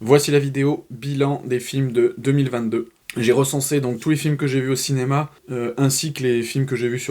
Voici la vidéo bilan des films de 2022. J'ai recensé donc tous les films que j'ai vus au cinéma, ainsi que les films que j'ai vus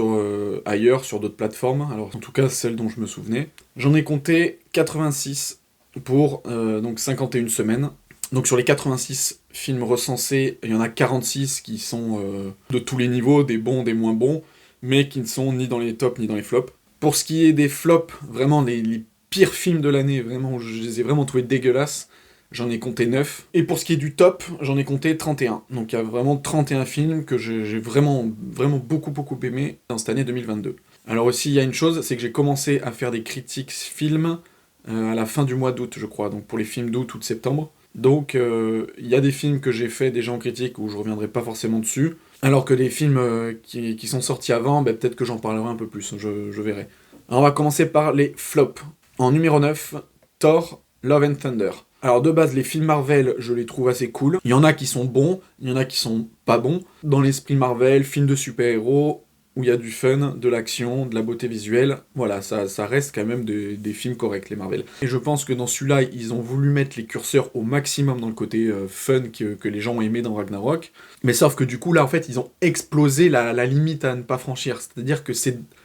ailleurs, sur d'autres plateformes, alors en tout cas celles dont je me souvenais. J'en ai compté 86 pour donc 51 semaines. Donc sur les 86 films recensés, il y en a 46 qui sont de tous les niveaux, des bons, des moins bons, mais qui ne sont ni dans les tops ni dans les flops. Pour ce qui est des flops, vraiment les pires films de l'année, vraiment, je les ai vraiment trouvés dégueulasses, j'en ai compté 9. Et pour ce qui est du top, j'en ai compté 31. Donc il y a vraiment 31 films que j'ai vraiment, vraiment beaucoup aimé dans cette année 2022. Alors aussi, il y a une chose, c'est que j'ai commencé à faire des critiques films à la fin du mois d'août, je crois, donc pour les films d'août ou de septembre. Donc il y a des films que j'ai fait déjà en critique où je reviendrai pas forcément dessus, alors que les films qui sont sortis avant, ben, peut-être que j'en parlerai un peu plus, je verrai. Alors on va commencer par les flops. En numéro 9, Thor, Love and Thunder. Alors de base, les films Marvel, je les trouve assez cool. Il y en a qui sont bons, il y en a qui sont pas bons. Dans l'esprit Marvel, film de super-héros, où il y a du fun, de l'action, de la beauté visuelle, voilà, ça reste quand même des films corrects, les Marvel. Et je pense que dans celui-là, ils ont voulu mettre les curseurs au maximum dans le côté fun que les gens ont aimé dans Ragnarok. Mais sauf que du coup, là, en fait, ils ont explosé la limite à ne pas franchir. C'est-à-dire que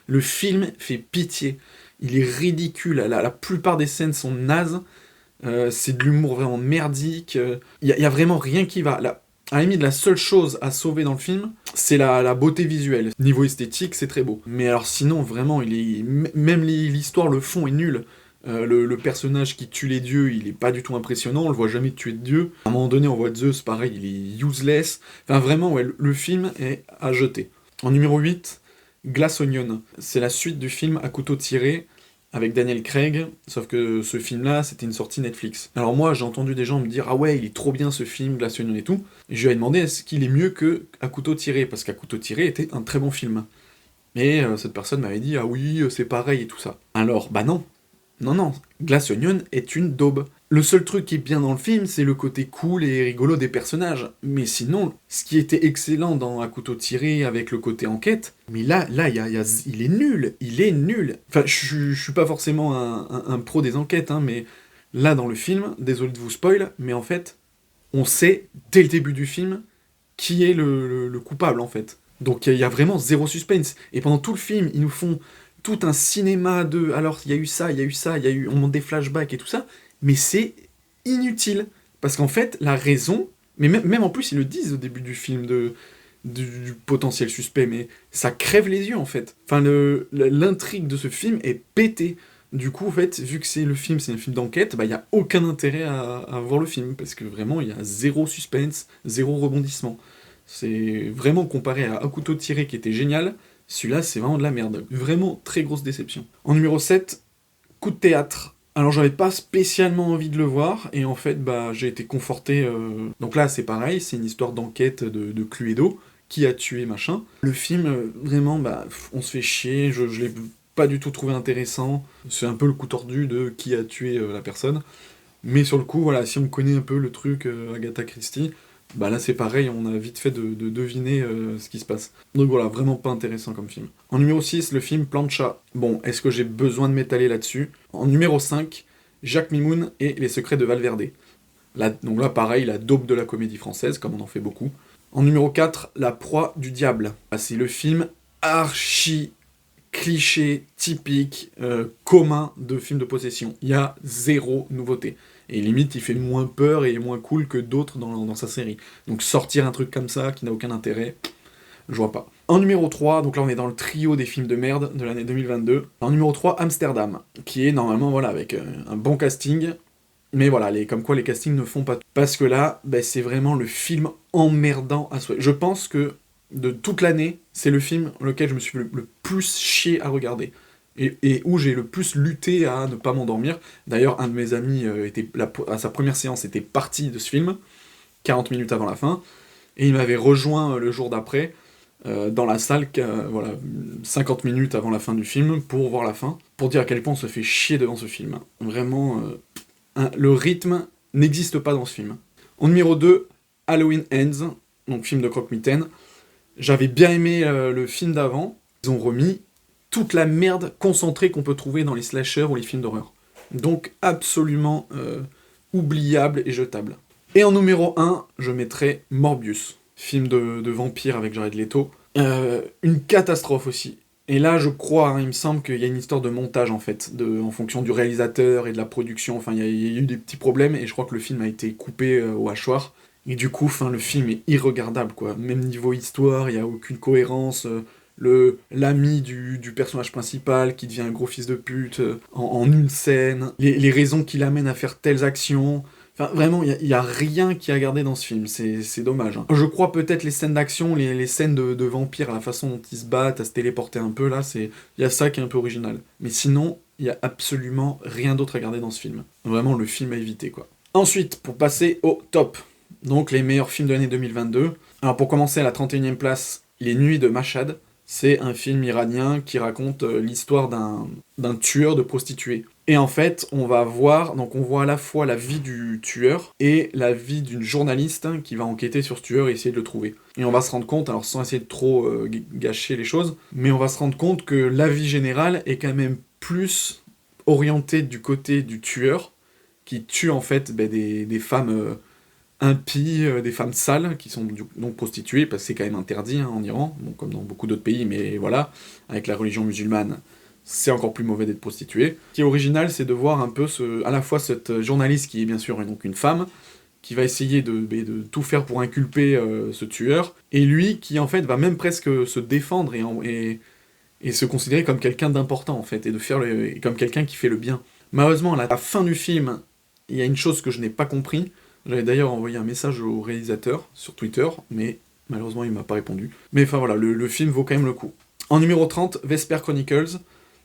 le film fait pitié. Il est ridicule, la plupart des scènes sont nazes. C'est de l'humour vraiment merdique. Y a vraiment rien qui va. À la limite, la seule chose à sauver dans le film, c'est la beauté visuelle. Niveau esthétique, c'est très beau. Mais alors sinon, vraiment, même l'histoire, le fond est nul. Le personnage qui tue les dieux, il est pas du tout impressionnant, on le voit jamais tuer de dieu. À un moment donné, on voit Zeus, pareil, il est useless. Enfin, vraiment, ouais, le film est à jeter. En numéro 8, Glass Onion. C'est la suite du film À couteau tiré, avec Daniel Craig, sauf que ce film-là, c'était une sortie Netflix. Alors moi, j'ai entendu des gens me dire « Ah ouais, il est trop bien ce film, Glass Onion et tout », et je lui ai demandé est-ce qu'il est mieux que À couteau tiré, parce qu'À couteau tiré était un très bon film. Et cette personne m'avait dit « Ah oui, c'est pareil et tout ça ». Alors, bah non, non, Glass Onion est une daube. Le seul truc qui est bien dans le film, c'est le côté cool et rigolo des personnages. Mais sinon, ce qui était excellent dans À couteau tiré avec le côté enquête, mais il est nul, il est nul. Enfin, je suis pas forcément un pro des enquêtes, hein, mais là dans le film, désolé de vous spoil, mais en fait, on sait dès le début du film qui est le coupable en fait. Donc il y a vraiment zéro suspense. Et pendant tout le film, ils nous font tout un cinéma de alors il y a eu ça, il y a eu ça, il y a eu on monte des flashbacks et tout ça, mais c'est inutile parce qu'en fait la raison, mais même en plus ils le disent au début du film du potentiel suspect, mais ça crève les yeux en fait. Enfin l'intrigue de ce film est pétée. Du coup, en fait, vu que c'est un film d'enquête, bah, il n'y a aucun intérêt à voir le film, parce que vraiment, il y a zéro suspense, zéro rebondissement. C'est vraiment comparé à Un couteau tiré qui était génial, celui-là, c'est vraiment de la merde. Vraiment très grosse déception. En numéro 7, Coup de théâtre. Alors j'avais pas spécialement envie de le voir, et en fait bah j'ai été conforté. Donc là c'est pareil, c'est une histoire d'enquête de Cluedo, qui a tué machin. Le film, vraiment, bah on se fait chier, je l'ai pas du tout trouvé intéressant. C'est un peu le coup tordu de qui a tué la personne. Mais sur le coup, voilà, si on connaît un peu le truc Agatha Christie, bah là c'est pareil, on a vite fait de deviner ce qui se passe. Donc voilà, vraiment pas intéressant comme film. En numéro 6, le film Plancha. Bon, est-ce que j'ai besoin de m'étaler là-dessus? En numéro 5, Jacques Mimoun et Les Secrets de Valverde. Là, donc là pareil, la daube de la comédie française, comme on en fait beaucoup. En numéro 4, La Proie du Diable. Ah, c'est le film archi cliché, typique, commun de film de possession. Il y a zéro nouveauté. Et limite, il fait moins peur et moins cool que d'autres dans sa série. Donc sortir un truc comme ça, qui n'a aucun intérêt, je vois pas. En numéro 3, donc là on est dans le trio des films de merde de l'année 2022. En numéro 3, Amsterdam, qui est normalement voilà avec un bon casting, mais voilà, comme quoi les castings ne font pas tout. Parce que là, bah, c'est vraiment le film emmerdant à souhait. Je pense que de toute l'année, c'est le film lequel je me suis le plus chié à regarder. Et où j'ai le plus lutté à ne pas m'endormir. D'ailleurs, un de mes amis à sa première séance était parti de ce film, 40 minutes avant la fin, et il m'avait rejoint le jour d'après, dans la salle, voilà, 50 minutes avant la fin du film, pour voir la fin, pour dire à quel point on se fait chier devant ce film. Vraiment, le rythme n'existe pas dans ce film. En numéro 2, Halloween Ends, donc film de croque-mitaine. J'avais bien aimé le film d'avant. Ils ont remis toute la merde concentrée qu'on peut trouver dans les slashers ou les films d'horreur. Donc absolument oubliable et jetable. Et en numéro 1, je mettrais Morbius, film de vampire avec Jared Leto. Une catastrophe aussi. Et là, je crois, il me semble qu'il y a une histoire de montage, en fait, en fonction du réalisateur et de la production. Enfin, il y a eu des petits problèmes, et je crois que le film a été coupé au hachoir. Et du coup, le film est irregardable, quoi. Même niveau histoire, il n'y a aucune cohérence. L'ami du personnage principal qui devient un gros fils de pute en une scène. Les raisons qui l'amènent à faire telles actions. Enfin, vraiment, il y a rien qui a gardé dans ce film, c'est dommage. Hein. Je crois peut-être les scènes d'action, les scènes de vampires, la façon dont ils se battent, à se téléporter un peu, là, il y a ça qui est un peu original. Mais sinon, il y a absolument rien d'autre à garder dans ce film. Vraiment, le film à éviter, quoi. Ensuite, pour passer au top, donc les meilleurs films de l'année 2022. Alors pour commencer, à la 31e place, Les Nuits de Mashhad. C'est un film iranien qui raconte l'histoire d'un tueur de prostituées. Et en fait, on voit à la fois la vie du tueur et la vie d'une journaliste qui va enquêter sur ce tueur et essayer de le trouver. Et on va se rendre compte, alors sans essayer de trop gâcher les choses, mais on va se rendre compte que la vie générale est quand même plus orientée du côté du tueur, qui tue en fait des femmes impies, des femmes sales, qui sont donc prostituées, parce que c'est quand même interdit en Iran, bon, comme dans beaucoup d'autres pays, mais voilà, avec la religion musulmane, c'est encore plus mauvais d'être prostituée. Ce qui est original, c'est de voir un peu à la fois cette journaliste qui est bien sûr donc une femme, qui va essayer de tout faire pour inculper ce tueur, et lui qui en fait va même presque se défendre et se considérer comme quelqu'un d'important en fait, et comme quelqu'un qui fait le bien. Malheureusement, à la fin du film, il y a une chose que je n'ai pas compris. J'avais d'ailleurs envoyé un message au réalisateur sur Twitter, mais malheureusement il m'a pas répondu. Mais enfin voilà, le film vaut quand même le coup. En numéro 30, Vesper Chronicles.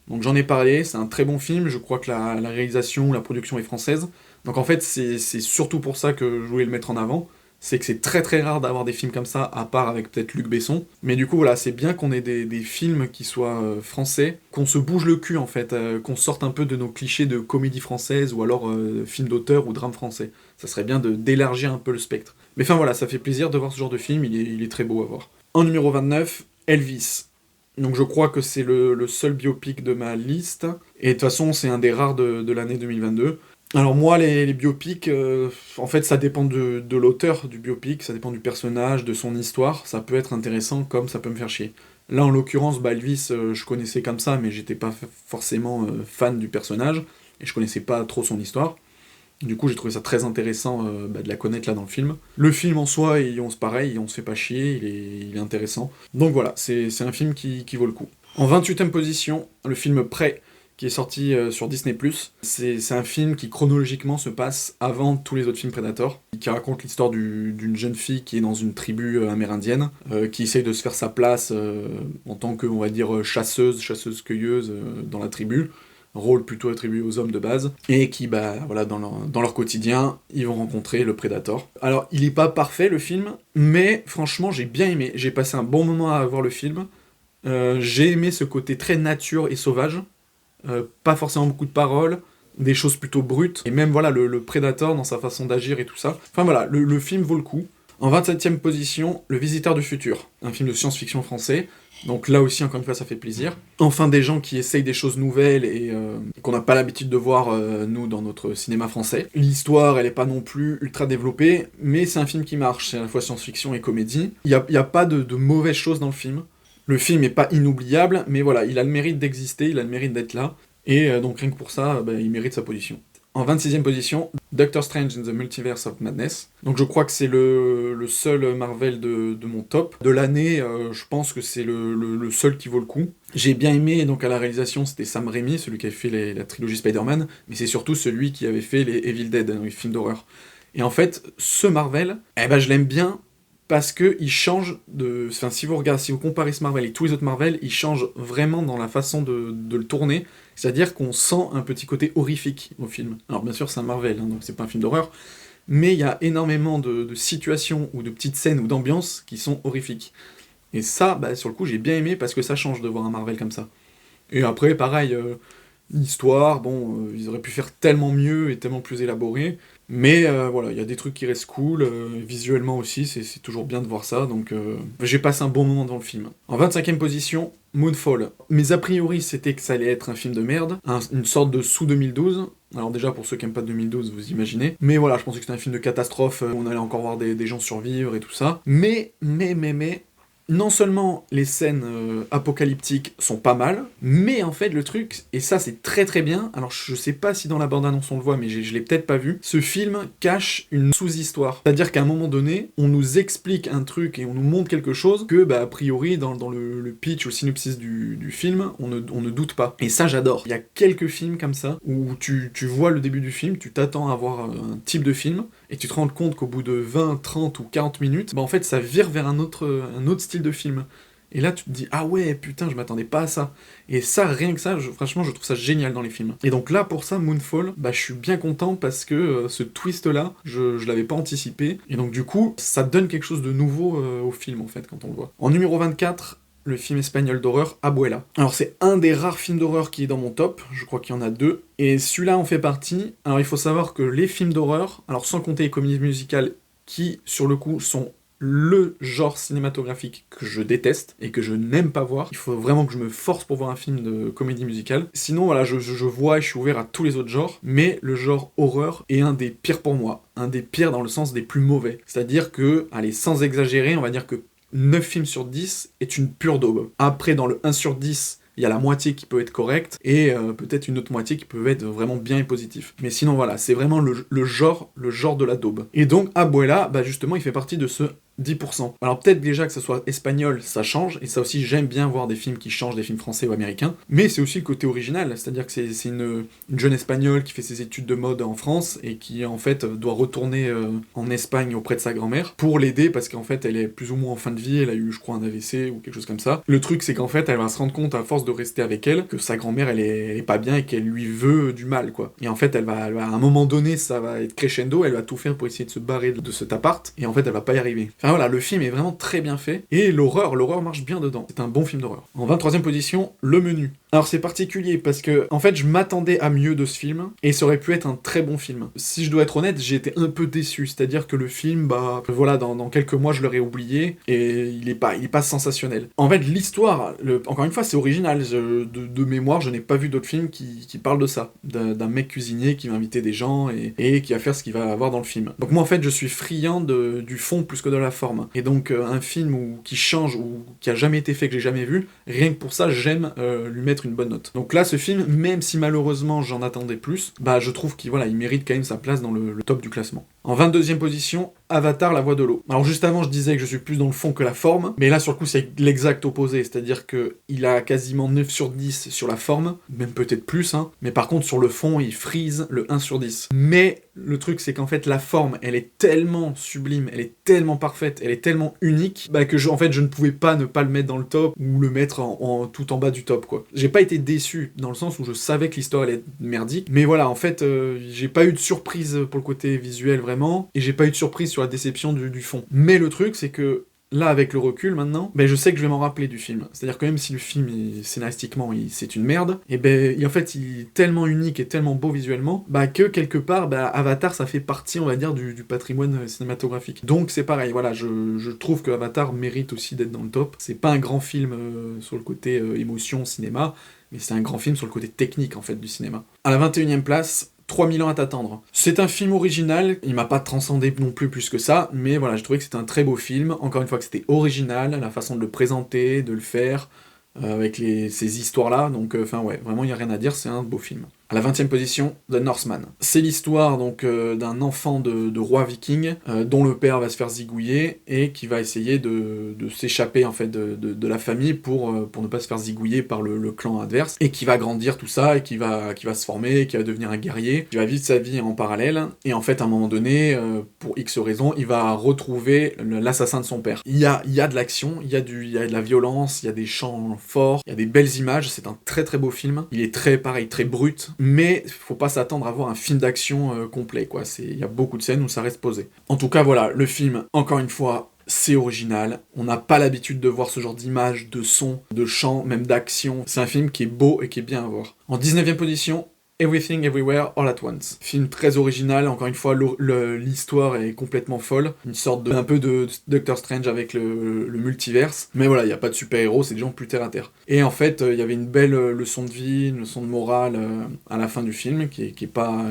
Donc j'en ai parlé, c'est un très bon film, je crois que la réalisation, la production est française. Donc en fait, c'est surtout pour ça que je voulais le mettre en avant. C'est que c'est très très rare d'avoir des films comme ça, à part avec peut-être Luc Besson. Mais du coup, voilà, c'est bien qu'on ait des films qui soient français, qu'on se bouge le cul en fait, qu'on sorte un peu de nos clichés de comédie française ou alors film d'auteur ou drame français. Ça serait bien d'élargir un peu le spectre. Mais enfin voilà, ça fait plaisir de voir ce genre de film, il est très beau à voir. En numéro 29, Elvis. Donc je crois que c'est le seul biopic de ma liste, et de toute façon c'est un des rares de l'année 2022. Alors moi, les biopics, en fait, ça dépend de l'auteur du biopic, ça dépend du personnage, de son histoire, ça peut être intéressant comme ça peut me faire chier. Là, en l'occurrence, Elvis, je connaissais comme ça, mais j'étais pas forcément fan du personnage, et je connaissais pas trop son histoire. Du coup, j'ai trouvé ça très intéressant de la connaître là dans le film. Le film en soi, on se fait pas chier, il est intéressant. Donc voilà, c'est un film qui vaut le coup. En 28e position, le film Prey, qui est sorti sur Disney+. C'est un film qui chronologiquement se passe avant tous les autres films Predator, qui raconte l'histoire d'une jeune fille qui est dans une tribu amérindienne, qui essaye de se faire sa place en tant que, on va dire, chasseuse-cueilleuse dans la tribu, rôle plutôt attribué aux hommes de base, et qui, voilà, dans leur quotidien, ils vont rencontrer le Predator. Alors, il est pas parfait, le film, mais franchement, j'ai bien aimé. J'ai passé un bon moment à voir le film. J'ai aimé ce côté très nature et sauvage, pas forcément beaucoup de paroles, des choses plutôt brutes, et même voilà le Predator dans sa façon d'agir et tout ça. Enfin voilà, le film vaut le coup. En 27e position, Le Visiteur du Futur, un film de science-fiction français. Donc là aussi, encore une fois, ça fait plaisir. Enfin, des gens qui essayent des choses nouvelles et qu'on n'a pas l'habitude de voir, nous, dans notre cinéma français. L'histoire, elle est pas non plus ultra développée, mais c'est un film qui marche. C'est à la fois science-fiction et comédie. Il y a pas de mauvaises choses dans le film. Le film est pas inoubliable, mais voilà, il a le mérite d'exister, il a le mérite d'être là, et donc rien que pour ça, il mérite sa position. En 26e position, Doctor Strange in the Multiverse of Madness. Donc je crois que c'est le seul Marvel de mon top. De l'année, je pense que c'est le seul qui vaut le coup. J'ai bien aimé, donc à la réalisation, c'était Sam Raimi, celui qui avait fait la trilogie Spider-Man, mais c'est surtout celui qui avait fait les Evil Dead, les films d'horreur. Et en fait, ce Marvel, je l'aime bien, parce que il change de... Enfin, si vous comparez ce Marvel et tous les autres Marvel, il change vraiment dans la façon de le tourner, c'est-à-dire qu'on sent un petit côté horrifique au film. Alors bien sûr, c'est un Marvel, donc c'est pas un film d'horreur, mais il y a énormément de situations, ou de petites scènes, ou d'ambiances qui sont horrifiques. Et ça, sur le coup, j'ai bien aimé, parce que ça change de voir un Marvel comme ça. Et après, pareil, l'histoire, ils auraient pu faire tellement mieux et tellement plus élaboré, mais voilà, il y a des trucs qui restent cool, visuellement aussi, c'est toujours bien de voir ça, donc j'ai passé un bon moment dans le film. En 25e position, Moonfall. Mes a priori, c'était que ça allait être un film de merde, une sorte de sous 2012. Alors déjà, pour ceux qui n'aiment pas 2012, vous imaginez. Mais voilà, je pensais que c'était un film de catastrophe, où on allait encore voir des gens survivre et tout ça. Mais, non seulement les scènes apocalyptiques sont pas mal, mais en fait le truc, et ça c'est très très bien, alors je sais pas si dans la bande-annonce on le voit, mais je l'ai peut-être pas vu, ce film cache une sous-histoire. C'est-à-dire qu'à un moment donné, on nous explique un truc et on nous montre quelque chose que, a priori, dans le pitch ou le synopsis du film, on ne doute pas. Et ça j'adore. Il y a quelques films comme ça, où tu vois le début du film, tu t'attends à voir un type de film, et tu te rends compte qu'au bout de 20, 30 ou 40 minutes, en fait ça vire vers un autre style de film. Et là tu te dis, ah ouais, putain, je m'attendais pas à ça. Et ça, rien que ça, franchement, je trouve ça génial dans les films. Et donc là, pour ça, Moonfall, je suis bien content parce que ce twist-là, je l'avais pas anticipé. Et donc du coup, ça donne quelque chose de nouveau au film, en fait, quand on le voit. En numéro 24, le film espagnol d'horreur Abuela. Alors c'est un des rares films d'horreur qui est dans mon top, je crois qu'il y en a 2, et celui-là en fait partie. Alors il faut savoir que les films d'horreur, alors sans compter les comédies musicales qui, sur le coup, sont le genre cinématographique que je déteste et que je n'aime pas voir. Il faut vraiment que je me force pour voir un film de comédie musicale. Sinon, voilà, je vois et je suis ouvert à tous les autres genres, mais le genre horreur est un des pires pour moi. Un des pires dans le sens des plus mauvais. C'est-à-dire que, allez, sans exagérer, on va dire que 9 films sur 10 est une pure daube. Après, dans le 1 sur 10, il y a la moitié qui peut être correcte, et peut-être une autre moitié qui peut être vraiment bien et positif. Mais sinon, voilà, c'est vraiment le genre de la daube. Et donc, Abuela, justement, il fait partie de ce 10%. Alors peut-être déjà que ce soit espagnol, ça change, et ça aussi j'aime bien voir des films qui changent des films français ou américains, mais c'est aussi le côté original, c'est-à-dire que c'est une jeune espagnole qui fait ses études de mode en France, et qui en fait doit retourner en Espagne auprès de sa grand-mère, pour l'aider, parce qu'en fait elle est plus ou moins en fin de vie, elle a eu je crois un AVC ou quelque chose comme ça. Le truc c'est qu'en fait elle va se rendre compte à force de rester avec elle, que sa grand-mère elle est pas bien, et qu'elle lui veut du mal quoi. Et en fait elle va à un moment donné, ça va être crescendo, elle va tout faire pour essayer de se barrer de cet appart, et en fait elle va pas y arriver. Enfin voilà, le film est vraiment très bien fait, et l'horreur marche bien dedans. C'est un bon film d'horreur. En 23e position, Le Menu. Alors c'est particulier, parce que, en fait, je m'attendais à mieux de ce film, et ça aurait pu être un très bon film. Si je dois être honnête, j'ai été un peu déçu, c'est-à-dire que le film, voilà, dans quelques mois, je l'aurais oublié, et il est pas sensationnel. En fait, l'histoire, encore une fois, c'est original. De mémoire, je n'ai pas vu d'autres films qui parlent de ça. D'un mec cuisinier qui va inviter des gens, et qui va faire ce qu'il va avoir dans le film. Donc moi, en fait, je suis friand du fond plus que de la forme. Et donc, un film qui change, ou qui a jamais été fait, que j'ai jamais vu, rien que pour ça, j'aime lui mettre une bonne note. Donc là, ce film, même si malheureusement j'en attendais plus, je trouve qu'il mérite quand même sa place dans le top du classement. En 22e position, Avatar, la voix de l'eau. Alors juste avant, je disais que je suis plus dans le fond que la forme, mais là, sur le coup, c'est l'exact opposé, c'est-à-dire que il a quasiment 9 sur 10 sur la forme, même peut-être plus, mais par contre, sur le fond, il frise le 1 sur 10. Mais le truc, c'est qu'en fait, la forme, elle est tellement sublime, elle est tellement parfaite, elle est tellement unique, que je ne pouvais pas ne pas le mettre dans le top, ou le mettre tout en bas du top, quoi. J'ai pas été déçu, dans le sens où je savais que l'histoire allait être merdique, mais voilà, en fait, j'ai pas eu de surprise pour le côté visuel, vraiment, et j'ai pas eu de surprise sur la déception du fond. Mais le truc, c'est que là, avec le recul, maintenant, je sais que je vais m'en rappeler du film. C'est-à-dire que même si le film, scénaristiquement, c'est une merde, en fait, il est tellement unique et tellement beau visuellement, que quelque part, Avatar, ça fait partie, on va dire, du patrimoine cinématographique. Donc c'est pareil, voilà, je trouve que Avatar mérite aussi d'être dans le top. C'est pas un grand film sur le côté émotion, cinéma, mais c'est un grand film sur le côté technique, en fait, du cinéma. À la 21e place, 3000 ans à t'attendre. C'est un film original, il m'a pas transcendé non plus que ça, mais voilà, je trouvais que c'était un très beau film, encore une fois que c'était original, la façon de le présenter, de le faire, avec ces histoires-là, donc vraiment il n'y a rien à dire, c'est un beau film. À la 20e position, The Northman. C'est l'histoire donc d'un enfant de roi viking dont le père va se faire zigouiller et qui va essayer de s'échapper en fait de la famille pour ne pas se faire zigouiller par le clan adverse, et qui va grandir tout ça, et qui va se former, qui va devenir un guerrier, qui va vivre sa vie en parallèle, et en fait à un moment donné, pour X raisons, il va retrouver l'assassin de son père. Il y a de l'action, il y a de la violence, il y a des chants forts, il y a des belles images, c'est un très très beau film, il est très brut, mais faut pas s'attendre à voir un film d'action complet, quoi. Il y a beaucoup de scènes où ça reste posé. En tout cas, voilà, le film, encore une fois, c'est original. On n'a pas l'habitude de voir ce genre d'images, de sons, de chants, même d'action. C'est un film qui est beau et qui est bien à voir. En 19e position, Everything Everywhere All at Once. Film très original, encore une fois, l'histoire est complètement folle. Une sorte un peu de Doctor Strange avec le multiverse. Mais voilà, il n'y a pas de super-héros, c'est des gens plus terre à terre. Et en fait, il y avait une belle leçon de vie, une leçon de morale à la fin du film, qui est pas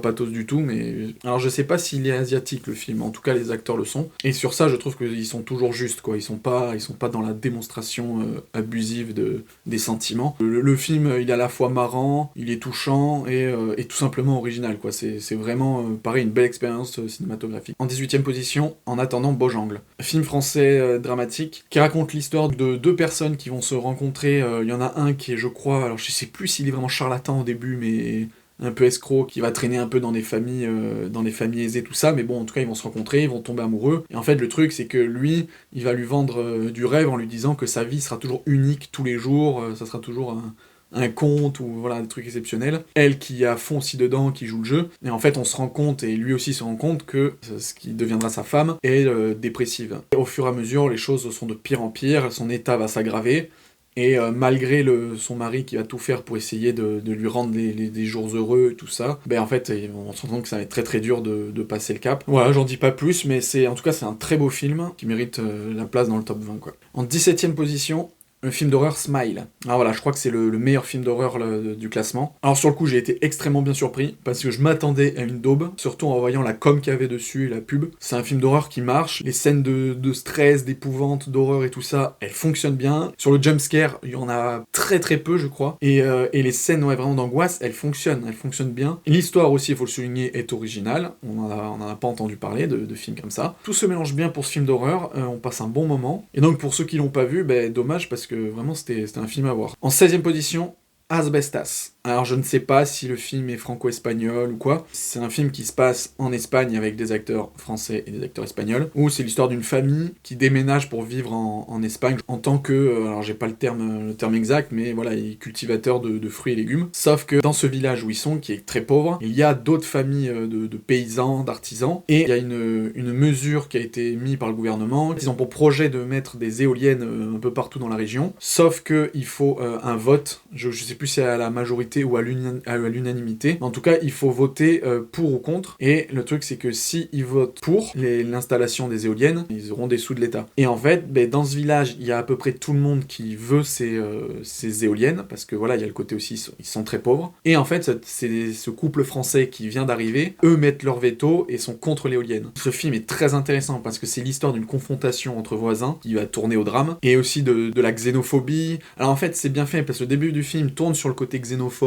pathos du tout, mais... Alors je sais pas s'il est asiatique le film, en tout cas les acteurs le sont. Et sur ça, je trouve qu'ils sont toujours justes, quoi. Ils sont pas dans la démonstration abusive des sentiments. Le film, il est à la fois marrant, il est touchant, et tout simplement original, quoi. C'est vraiment, pareil, une belle expérience cinématographique. En 18ème position, En attendant Beaujangle. Film français dramatique, qui raconte l'histoire de deux personnes qui vont se rencontrer. Il y en a un qui est, je crois, alors je sais plus s'il est vraiment charlatan au début, mais un peu escroc, qui va traîner un peu dans des familles aisées, tout ça, mais bon, en tout cas, ils vont se rencontrer, ils vont tomber amoureux, et en fait, le truc, c'est que lui, il va lui vendre du rêve en lui disant que sa vie sera toujours unique tous les jours, ça sera toujours un conte, ou voilà, des trucs exceptionnels. Elle qui est à fond aussi dedans, qui joue le jeu, et en fait, on se rend compte, et lui aussi se rend compte, que ce qui deviendra sa femme est dépressive. Et au fur et à mesure, les choses sont de pire en pire, son état va s'aggraver, et malgré son mari qui va tout faire pour essayer de lui rendre des jours heureux et tout ça, ben en fait, on se rend compte que ça va être très très dur de passer le cap. Voilà, j'en dis pas plus, mais en tout cas, c'est un très beau film qui mérite la place dans le top 20, quoi. En 17ème position, le film d'horreur Smile. Alors voilà, je crois que c'est le meilleur film d'horreur du classement. Alors sur le coup, j'ai été extrêmement bien surpris, parce que je m'attendais à une daube, surtout en voyant la com qu'il y avait dessus et la pub. C'est un film d'horreur qui marche, les scènes de stress, d'épouvante, d'horreur et tout ça, elles fonctionnent bien. Sur le jumpscare, il y en a très très peu, je crois. Et les scènes vraiment d'angoisse, elles fonctionnent bien. L'histoire aussi, il faut le souligner, est originale. On en a pas entendu parler de films comme ça. Tout se mélange bien pour ce film d'horreur, on passe un bon moment. Et donc pour ceux qui l'ont pas vu, ben dommage, parce que vraiment c'était un film à voir. En 16ème position, Asbestas. Alors je ne sais pas si le film est franco-espagnol ou quoi. C'est un film qui se passe en Espagne avec des acteurs français et des acteurs espagnols, où c'est l'histoire d'une famille qui déménage pour vivre en Espagne en tant que, alors j'ai pas le terme exact, mais voilà, il est cultivateur de fruits et légumes. Sauf que dans ce village où ils sont, qui est très pauvre, il y a d'autres familles de paysans, d'artisans, et il y a une mesure qui a été mise par le gouvernement. Ils ont pour projet de mettre des éoliennes un peu partout dans la région, sauf que il faut un vote, je sais plus si c'est à la majorité ou à l'unanimité. En tout cas, il faut voter pour ou contre. Et le truc, c'est que si ils votent pour l'installation des éoliennes, ils auront des sous de l'État. Et en fait, dans ce village, il y a à peu près tout le monde qui veut ces éoliennes, parce que voilà, il y a le côté aussi, ils sont très pauvres. Et en fait, c'est ce couple français qui vient d'arriver, eux mettent leur veto et sont contre l'éolienne. Ce film est très intéressant parce que c'est l'histoire d'une confrontation entre voisins qui va tourner au drame, et aussi de la xénophobie. Alors en fait, c'est bien fait parce que le début du film tourne sur le côté xénophobe,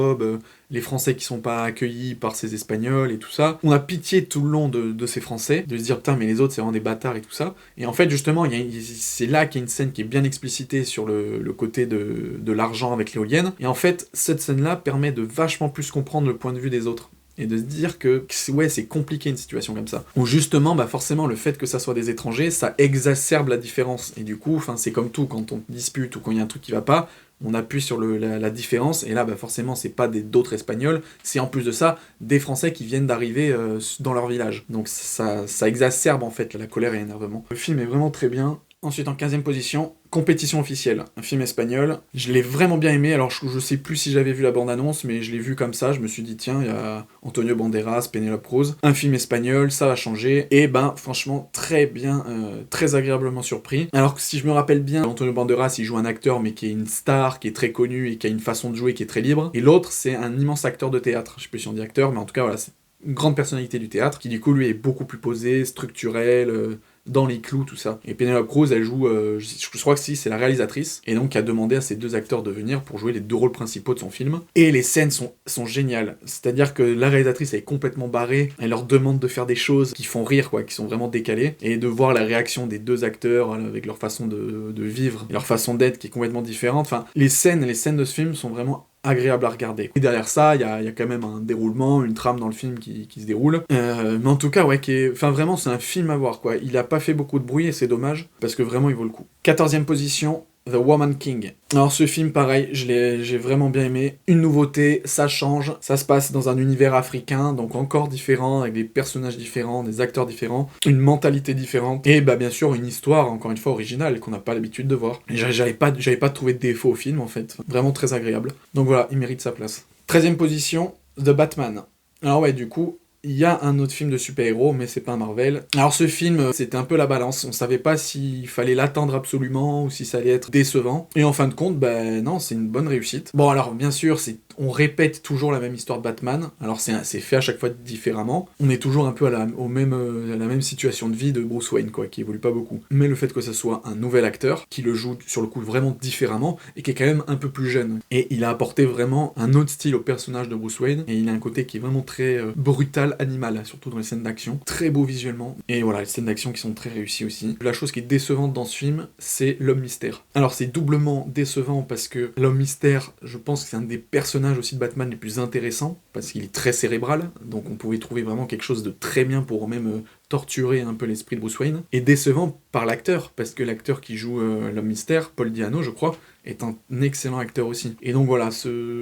les Français qui sont pas accueillis par ces Espagnols et tout ça. On a pitié tout le long de ces Français, de se dire putain mais les autres c'est vraiment des bâtards et tout ça. Et en fait justement, c'est là qu'il y a une scène qui est bien explicitée sur le côté de l'argent avec l'éolienne. Et en fait, cette scène-là permet de vachement plus comprendre le point de vue des autres. Et de se dire que ouais, c'est compliqué une situation comme ça. Ou justement, forcément, le fait que ça soit des étrangers, ça exacerbe la différence. Et du coup, c'est comme tout, quand on dispute ou quand il y a un truc qui va pas, on appuie sur la différence, et là, forcément, c'est pas d'autres Espagnols, c'est en plus de ça, des Français qui viennent d'arriver dans leur village. Donc ça exacerbe, en fait, la colère et l'énervement. Le film est vraiment très bien. Ensuite, en 15ème position, Compétition officielle, un film espagnol. Je l'ai vraiment bien aimé, alors je sais plus si j'avais vu la bande-annonce, mais je l'ai vu comme ça, je me suis dit tiens, il y a Antonio Banderas, Penélope Cruz, un film espagnol, ça va changer, et franchement, très bien, très agréablement surpris. Alors que si je me rappelle bien, Antonio Banderas, il joue un acteur, mais qui est une star, qui est très connu, et qui a une façon de jouer qui est très libre, et l'autre, c'est un immense acteur de théâtre, je sais plus si on dit acteur, mais en tout cas, voilà, c'est une grande personnalité du théâtre, qui du coup, lui, est beaucoup plus posé, structurel, dans les clous, tout ça. Et Penélope Cruz, elle joue, je crois que c'est la réalisatrice, et donc a demandé à ces deux acteurs de venir pour jouer les deux rôles principaux de son film. Et les scènes sont géniales. C'est-à-dire que la réalisatrice elle est complètement barrée, elle leur demande de faire des choses qui font rire, quoi, qui sont vraiment décalées, et de voir la réaction des deux acteurs avec leur façon de vivre, et leur façon d'être qui est complètement différente. Enfin, les scènes de ce film sont vraiment agréable à regarder. Et derrière ça, il y a quand même un déroulement, une trame dans le film qui se déroule. Mais en tout cas, ouais, vraiment, c'est un film à voir, quoi. Il a pas fait beaucoup de bruit et c'est dommage, parce que vraiment, il vaut le coup. 14ème position, The Woman King. Alors ce film, pareil, j'ai vraiment bien aimé. Une nouveauté, ça change, ça se passe dans un univers africain, donc encore différent, avec des personnages différents, des acteurs différents, une mentalité différente, et bien sûr une histoire, encore une fois, originale, qu'on n'a pas l'habitude de voir. Et j'avais pas trouvé de défaut au film, en fait. Vraiment très agréable. Donc voilà, il mérite sa place. 13e position, The Batman. Alors ouais, du coup, il y a un autre film de super-héros, mais c'est pas un Marvel. Alors ce film, c'était un peu la balance. On savait pas s'il fallait l'attendre absolument ou si ça allait être décevant. Et en fin de compte, ben non, c'est une bonne réussite. Bon alors, bien sûr, on répète toujours la même histoire de Batman. Alors c'est fait à chaque fois différemment. On est toujours un peu à la même situation de vie de Bruce Wayne, quoi, qui évolue pas beaucoup. Mais le fait que ça soit un nouvel acteur, qui le joue sur le coup vraiment différemment, et qui est quand même un peu plus jeune. Et il a apporté vraiment un autre style au personnage de Bruce Wayne, et il a un côté qui est vraiment très brutal, animal, surtout dans les scènes d'action. Très beau visuellement. Et voilà, les scènes d'action qui sont très réussies aussi. La chose qui est décevante dans ce film, c'est l'homme mystère. Alors c'est doublement décevant parce que l'homme mystère, je pense que c'est un des personnages aussi de Batman les plus intéressants, parce qu'il est très cérébral, donc on pouvait trouver vraiment quelque chose de très bien pour même torturer un peu l'esprit de Bruce Wayne, et décevant par l'acteur, parce que l'acteur qui joue l'homme mystère, Paul Diano je crois, est un excellent acteur aussi. Et donc voilà,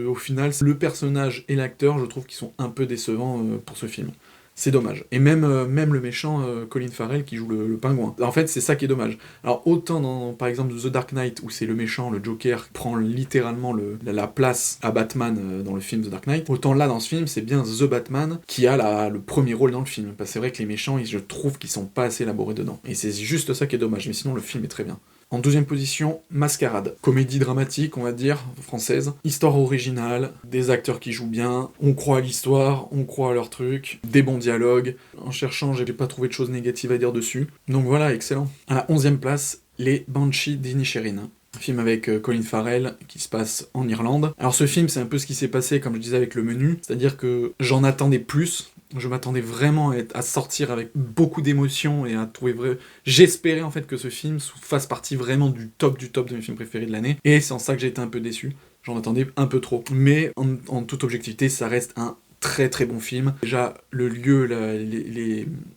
au final, le personnage et l'acteur, je trouve qu'ils sont un peu décevants pour ce film. C'est dommage. Et même le méchant Colin Farrell qui joue le pingouin. En fait, c'est ça qui est dommage. Alors autant dans, par exemple, The Dark Knight, où c'est le méchant, le Joker, qui prend littéralement la place à Batman dans le film The Dark Knight, autant là dans ce film, c'est bien The Batman qui a le premier rôle dans le film. Parce que c'est vrai que les méchants, je trouve qu'ils sont pas assez élaborés dedans. Et c'est juste ça qui est dommage, mais sinon le film est très bien. En 2e position, Mascarade. Comédie dramatique, on va dire, française. Histoire originale, des acteurs qui jouent bien, on croit à l'histoire, on croit à leur truc, des bons dialogues. En cherchant, j'ai pas trouvé de choses négatives à dire dessus. Donc voilà, excellent. À la 11e place, Les Banshees d'Inisherin. Un film avec Colin Farrell qui se passe en Irlande. Alors ce film, c'est un peu ce qui s'est passé, comme je disais, avec le menu. C'est-à-dire que j'en attendais plus. Je m'attendais vraiment à sortir avec beaucoup d'émotions et à trouver vrai. J'espérais en fait que ce film fasse partie vraiment du top de mes films préférés de l'année. Et c'est en ça que j'ai été un peu déçu. J'en attendais un peu trop. Mais en toute objectivité, ça reste un très très bon film. Déjà, le lieu,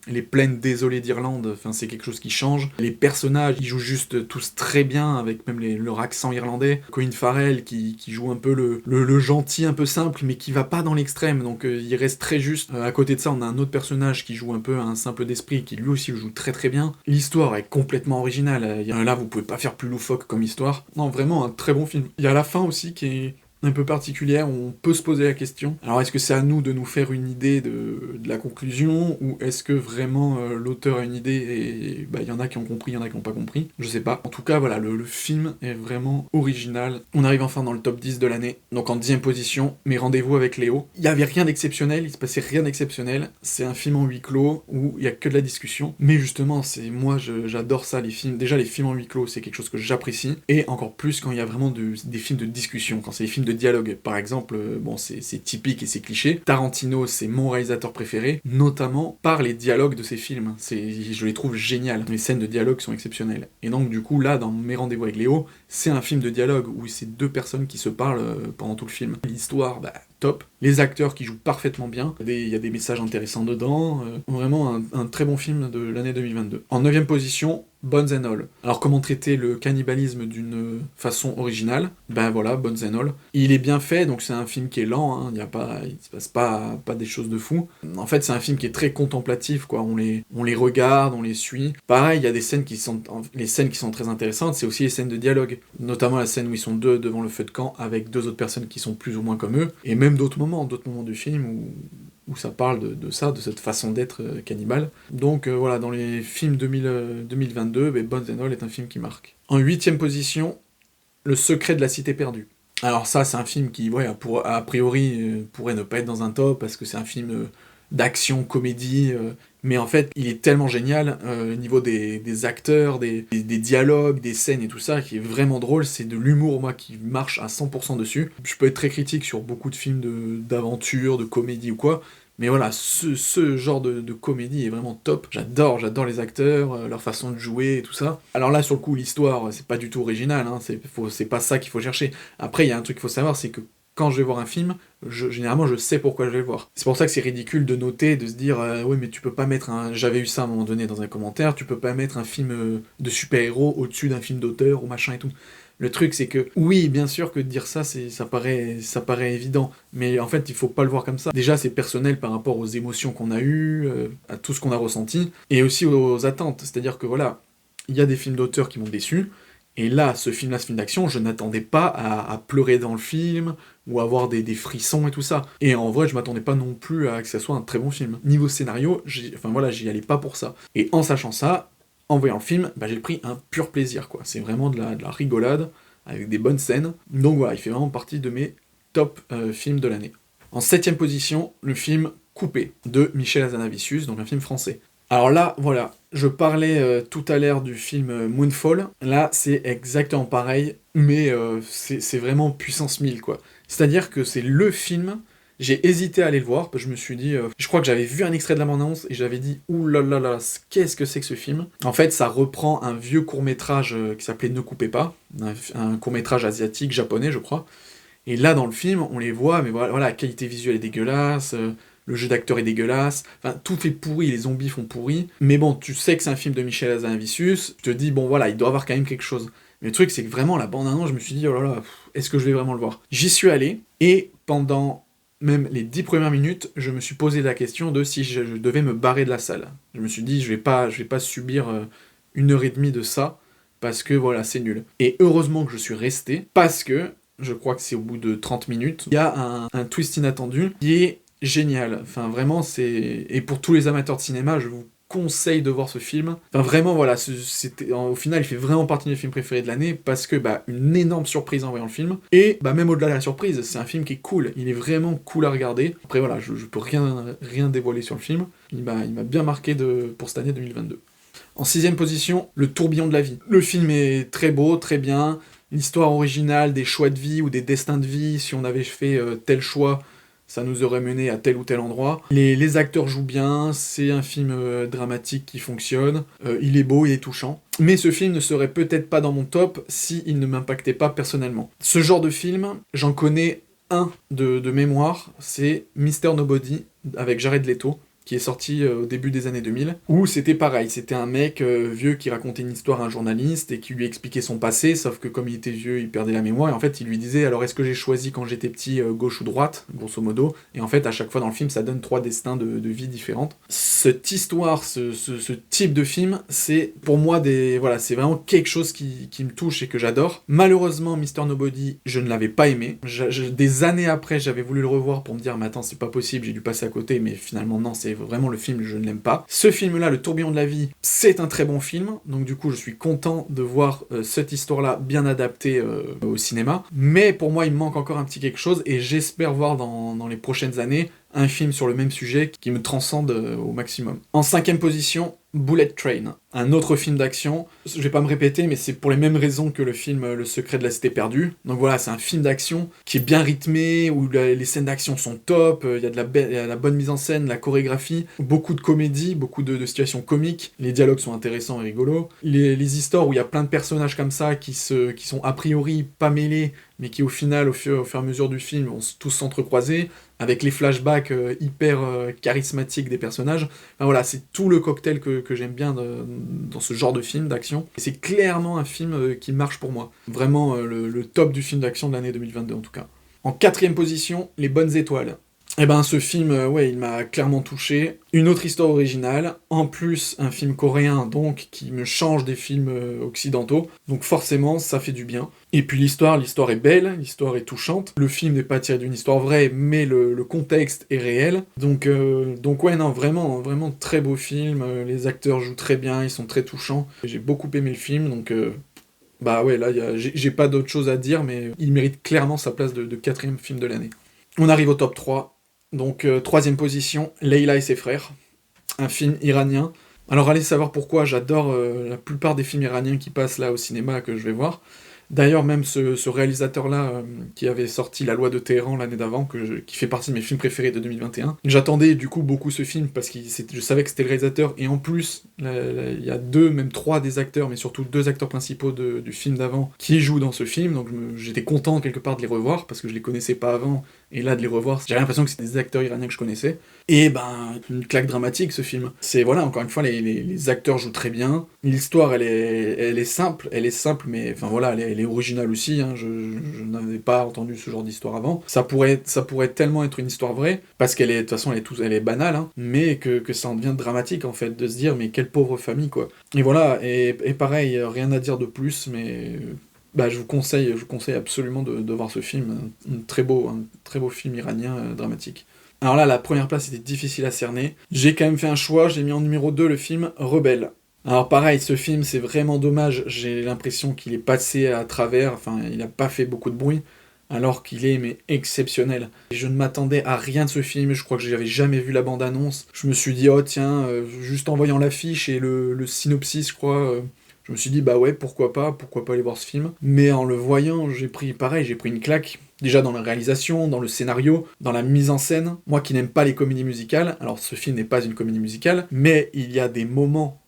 les plaines désolées d'Irlande, c'est quelque chose qui change. Les personnages, ils jouent juste tous très bien, avec même leur accent irlandais. Colin Farrell, qui joue un peu le gentil, un peu simple, mais qui va pas dans l'extrême, donc il reste très juste. À côté de ça, on a un autre personnage qui joue un peu un simple d'esprit, qui lui aussi le joue très très bien. L'histoire est complètement originale. Là, vous pouvez pas faire plus loufoque comme histoire. Non, vraiment un très bon film. Il y a la fin aussi qui est un peu particulière, où on peut se poser la question. Alors est-ce que c'est à nous de nous faire une idée de la conclusion, ou est-ce que vraiment l'auteur a une idée et il y en a qui ont compris, il y en a qui n'ont pas compris, je sais pas. En tout cas voilà, le film est vraiment original. On arrive enfin dans le top 10 de l'année, donc en 10e position, Mes rendez-vous avec Léo. Il y avait rien d'exceptionnel, il se passait rien d'exceptionnel, c'est un film en huis clos, où il y a que de la discussion, mais justement, j'adore ça, les films. Déjà les films en huis clos, c'est quelque chose que j'apprécie, et encore plus quand il y a vraiment des films de discussion, quand c'est des films de dialogue. Par exemple, c'est typique et c'est cliché. Tarantino, c'est mon réalisateur préféré, notamment par les dialogues de ses films. Je les trouve géniales. Les scènes de dialogue sont exceptionnelles. Et donc, du coup, là, dans Mes rendez-vous avec Léo, c'est un film de dialogue où c'est deux personnes qui se parlent pendant tout le film. L'histoire, top. Les acteurs qui jouent parfaitement bien. Il y a des messages intéressants dedans. Vraiment un très bon film de l'année 2022. En 9e position, Bones and All. Alors comment traiter le cannibalisme d'une façon originale ? Voilà, Bones and All. Il est bien fait, donc c'est un film qui est lent, il se passe pas des choses de fou. En fait, c'est un film qui est très contemplatif, quoi. On les regarde, on les suit. Pareil, il y a des scènes les scènes qui sont très intéressantes, c'est aussi les scènes de dialogue. Notamment la scène où ils sont deux devant le feu de camp avec deux autres personnes qui sont plus ou moins comme eux. Et même d'autres moments du film où ça parle de cette façon d'être cannibale. Donc voilà, dans les films 2022, Bones and All est un film qui marque. En 8e position, Le secret de la cité perdue. Alors ça, c'est un film qui, a priori, pourrait ne pas être dans un top, parce que c'est un film d'action, comédie, mais en fait, il est tellement génial au niveau des acteurs, des dialogues, des scènes et tout ça, qui est vraiment drôle. C'est de l'humour, moi, qui marche à 100% dessus. Je peux être très critique sur beaucoup de films d'aventure, de comédie ou quoi, mais voilà, ce genre de comédie est vraiment top. J'adore les acteurs, leur façon de jouer et tout ça. Alors là, sur le coup, l'histoire, c'est pas du tout original, c'est pas ça qu'il faut chercher. Après, il y a un truc qu'il faut savoir, c'est que quand je vais voir un film, généralement je sais pourquoi je vais le voir. C'est pour ça que c'est ridicule de noter, de se dire oui mais tu peux pas mettre j'avais eu ça à un moment donné dans un commentaire, tu peux pas mettre un film de super-héros au-dessus d'un film d'auteur ou machin et tout. Le truc c'est que, oui bien sûr que de dire ça, ça paraît évident, mais en fait il faut pas le voir comme ça. Déjà c'est personnel par rapport aux émotions qu'on a eues, à tout ce qu'on a ressenti, et aussi aux attentes, c'est-à-dire que voilà, il y a des films d'auteur qui m'ont déçu, Et là, ce film d'action, je n'attendais pas à pleurer dans le film, ou à avoir des frissons et tout ça. Et en vrai, je m'attendais pas non plus à que ça soit un très bon film. Niveau scénario, j'y allais pas pour ça. Et en sachant ça, en voyant le film, j'ai pris un pur plaisir, quoi. C'est vraiment de la rigolade, avec des bonnes scènes. Donc voilà, il fait vraiment partie de mes top films de l'année. En 7ème position, le film Coupé, de Michel Hazanavicius, donc un film français. Alors là, voilà, je parlais tout à l'heure du film Moonfall, là c'est exactement pareil, mais c'est vraiment puissance 1000, quoi. C'est-à-dire que c'est le film, j'ai hésité à aller le voir, parce que je me suis dit, je crois que j'avais vu un extrait de la bande-annonce, et j'avais dit, ouh là là là, qu'est-ce que c'est que ce film? En fait, ça reprend un vieux court-métrage qui s'appelait Ne coupez pas, un court-métrage asiatique, japonais, je crois. Et là, dans le film, on les voit, mais voilà, la qualité visuelle est dégueulasse, le jeu d'acteur est dégueulasse, enfin, tout est pourri, les zombies font pourri. Mais bon, tu sais que c'est un film de Michel Hazanavicius, tu te dis, bon voilà, il doit avoir quand même quelque chose. Mais le truc, c'est que vraiment, la bande-annonce, je me suis dit, oh là là, est-ce que je vais vraiment le voir? J'y suis allé, et pendant même les 10 premières minutes, je me suis posé la question de si je devais me barrer de la salle. Je me suis dit, je vais pas subir 1h30 de ça, parce que voilà, c'est nul. Et heureusement que je suis resté, parce que, je crois que c'est au bout de 30 minutes, il y a un twist inattendu qui est génial. Enfin, vraiment, c'est... Et pour tous les amateurs de cinéma, je vous conseille de voir ce film. Enfin, vraiment, voilà, au final, il fait vraiment partie de mes films préférés de l'année, parce que, une énorme surprise en voyant le film. Et, même au-delà de la surprise, c'est un film qui est cool. Il est vraiment cool à regarder. Après, voilà, je peux rien dévoiler sur le film. Il m'a bien marqué pour cette année 2022. En 6ème position, Le tourbillon de la vie. Le film est très beau, très bien. L'histoire originale, des choix de vie ou des destins de vie, si on avait fait tel choix, ça nous aurait mené à tel ou tel endroit. Les acteurs jouent bien, c'est un film dramatique qui fonctionne, il est beau, il est touchant. Mais ce film ne serait peut-être pas dans mon top s'il ne m'impactait pas personnellement. Ce genre de film, j'en connais un de mémoire, c'est Mr. Nobody, avec Jared Leto, qui est sorti au début des années 2000, où c'était pareil, c'était un mec vieux qui racontait une histoire à un journaliste et qui lui expliquait son passé, sauf que comme il était vieux, il perdait la mémoire, et en fait il lui disait « Alors est-ce que j'ai choisi quand j'étais petit gauche ou droite ?» grosso modo, et en fait à chaque fois dans le film ça donne 3 destins de vie différentes. Cette histoire, ce type de film, c'est pour moi c'est vraiment quelque chose qui me touche et que j'adore. Malheureusement, Mr. Nobody, je ne l'avais pas aimé. Des années après, j'avais voulu le revoir pour me dire « Mais attends, c'est pas possible, j'ai dû passer à côté », mais finalement non, c'est vraiment le film, je ne l'aime pas. Ce film-là, Le tourbillon de la vie, c'est un très bon film, donc du coup je suis content de voir cette histoire-là bien adaptée au cinéma, mais pour moi il me manque encore un petit quelque chose, et j'espère voir dans les prochaines années un film sur le même sujet qui me transcende au maximum. En 5ème position, Bullet Train, un autre film d'action. Je vais pas me répéter, mais c'est pour les mêmes raisons que le film Le Secret de la Cité Perdue. Donc voilà, c'est un film d'action qui est bien rythmé, où les scènes d'action sont top, il y a de la bonne mise en scène, la chorégraphie, beaucoup de comédie, beaucoup de situations comiques, les dialogues sont intéressants et rigolos. Les histoires où il y a plein de personnages comme ça qui sont a priori pas mêlés, mais qui au final, au fur et à mesure du film, vont tous s'entrecroiser, avec les flashbacks hyper charismatiques des personnages. Enfin voilà, c'est tout le cocktail que j'aime bien dans ce genre de film d'action. Et c'est clairement un film qui marche pour moi. Vraiment le top du film d'action de l'année 2022 en tout cas. En 4ème position, Les Bonnes Étoiles. Eh ben ce film, il m'a clairement touché. Une autre histoire originale, en plus un film coréen, donc, qui me change des films occidentaux, donc forcément, ça fait du bien. Et puis l'histoire est belle, l'histoire est touchante. Le film n'est pas tiré d'une histoire vraie, mais le contexte est réel. Donc ouais, non, vraiment, vraiment très beau film, les acteurs jouent très bien, ils sont très touchants. J'ai beaucoup aimé le film, donc... ouais, là, j'ai pas d'autre chose à dire, mais il mérite clairement sa place de 4ème film de l'année. On arrive au top 3. Donc, 3ème position, Leila et ses frères, un film iranien. Alors, allez savoir pourquoi, j'adore la plupart des films iraniens qui passent là au cinéma que je vais voir. D'ailleurs, même ce réalisateur-là, qui avait sorti La Loi de Téhéran l'année d'avant, qui fait partie de mes films préférés de 2021, j'attendais du coup beaucoup ce film, parce que je savais que c'était le réalisateur, et en plus, il y a 2, même 3 des acteurs, mais surtout 2 acteurs principaux du film d'avant, qui jouent dans ce film, donc j'étais content quelque part de les revoir, parce que je les connaissais pas avant, Et là, de les revoir, j'ai l'impression que c'est des acteurs iraniens que je connaissais. Et une claque dramatique, ce film. C'est, voilà, encore une fois, les acteurs jouent très bien. L'histoire, elle est simple, mais, enfin voilà, elle est originale aussi, hein. Je n'avais pas entendu ce genre d'histoire avant. Ça pourrait tellement être une histoire vraie, parce qu'elle est, de toute façon, elle est banale, hein, mais que ça en devient dramatique, en fait, de se dire, mais quelle pauvre famille, quoi. Et voilà, et pareil, rien à dire de plus, mais je vous conseille absolument de voir ce film, un très beau film iranien dramatique. Alors là, la première place était difficile à cerner. J'ai quand même fait un choix, j'ai mis en numéro 2 le film Rebelle. Alors pareil, ce film, c'est vraiment dommage, j'ai l'impression qu'il est passé à travers, enfin, il n'a pas fait beaucoup de bruit, alors qu'il est, mais, exceptionnel. Je ne m'attendais à rien de ce film, je crois que j'avais jamais vu la bande-annonce. Je me suis dit, oh tiens, juste en voyant l'affiche et le synopsis, je crois, je me suis dit, bah ouais, pourquoi pas aller voir ce film. Mais en le voyant, j'ai pris une claque. Déjà dans la réalisation, dans le scénario, dans la mise en scène. Moi qui n'aime pas les comédies musicales, alors ce film n'est pas une comédie musicale, mais il y a des moments,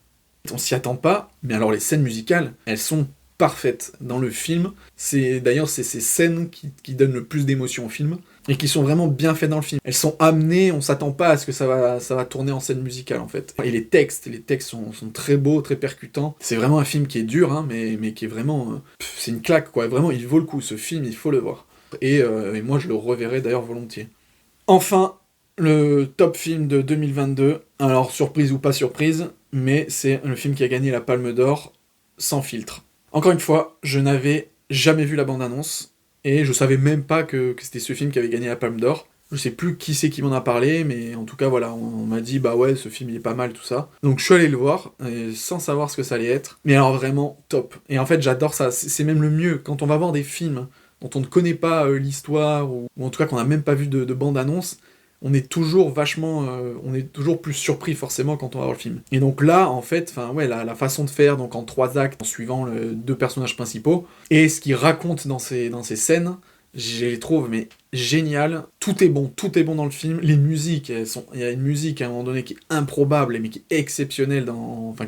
on s'y attend pas, mais alors les scènes musicales, elles sont parfaites dans le film. D'ailleurs, c'est ces scènes qui donnent le plus d'émotion au film, et qui sont vraiment bien faites dans le film. Elles sont amenées, on s'attend pas à ce que ça va tourner en scène musicale, en fait. Et les textes sont très beaux, très percutants. C'est vraiment un film qui est dur, hein, mais qui est vraiment... c'est une claque, quoi. Vraiment, il vaut le coup, ce film, il faut le voir. Et moi, je le reverrai d'ailleurs volontiers. Enfin, le top film de 2022. Alors, surprise ou pas surprise, mais c'est le film qui a gagné la Palme d'Or, Sans filtre. Encore une fois, je n'avais jamais vu la bande-annonce, et je savais même pas que c'était ce film qui avait gagné la Palme d'Or. Je sais plus qui c'est qui m'en a parlé, mais en tout cas, voilà, on m'a dit, bah ouais, ce film il est pas mal, tout ça. Donc je suis allé le voir, sans savoir ce que ça allait être. Mais alors vraiment, top. Et en fait, j'adore ça, c'est même le mieux. Quand on va voir des films dont on ne connaît pas l'histoire, ou en tout cas qu'on n'a même pas vu de bande-annonce, on est toujours on est toujours plus surpris forcément quand on va voir le film. Et donc là, en fait, la façon de faire, donc en 3 actes, en suivant deux personnages principaux, et ce qu'ils racontent dans ces scènes, je les trouve mais génial. Tout est bon dans le film. Les musiques, il y a une musique à un moment donné qui est improbable, mais qui est exceptionnelle,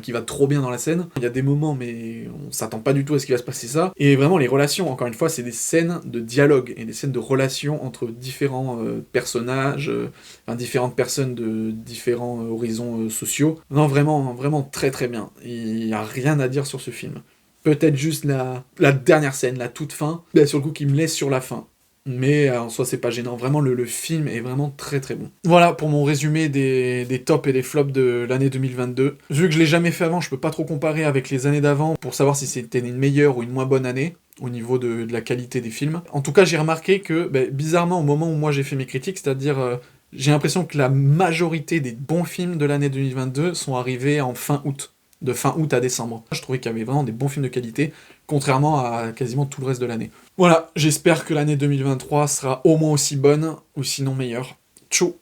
qui va trop bien dans la scène. Il y a des moments, mais on s'attend pas du tout à ce qu'il va se passer ça. Et vraiment, les relations, encore une fois, c'est des scènes de dialogue, et des scènes de relations entre différents personnages, différentes personnes de différents horizons sociaux. Non, vraiment, vraiment très très bien. Il y a rien à dire sur ce film. Peut-être juste la dernière scène, la toute fin, sur le coup qui me laisse sur la fin. Mais en soi, c'est pas gênant. Vraiment, le film est vraiment très très bon. Voilà pour mon résumé des tops et des flops de l'année 2022. Vu que je l'ai jamais fait avant, je peux pas trop comparer avec les années d'avant pour savoir si c'était une meilleure ou une moins bonne année au niveau de la qualité des films. En tout cas, j'ai remarqué que, bizarrement, au moment où moi j'ai fait mes critiques, c'est-à-dire... j'ai l'impression que la majorité des bons films de l'année 2022 sont arrivés en fin août. De fin août à décembre. Je trouvais qu'il y avait vraiment des bons films de qualité, contrairement à quasiment tout le reste de l'année. Voilà, j'espère que l'année 2023 sera au moins aussi bonne, ou sinon meilleure. Tchou.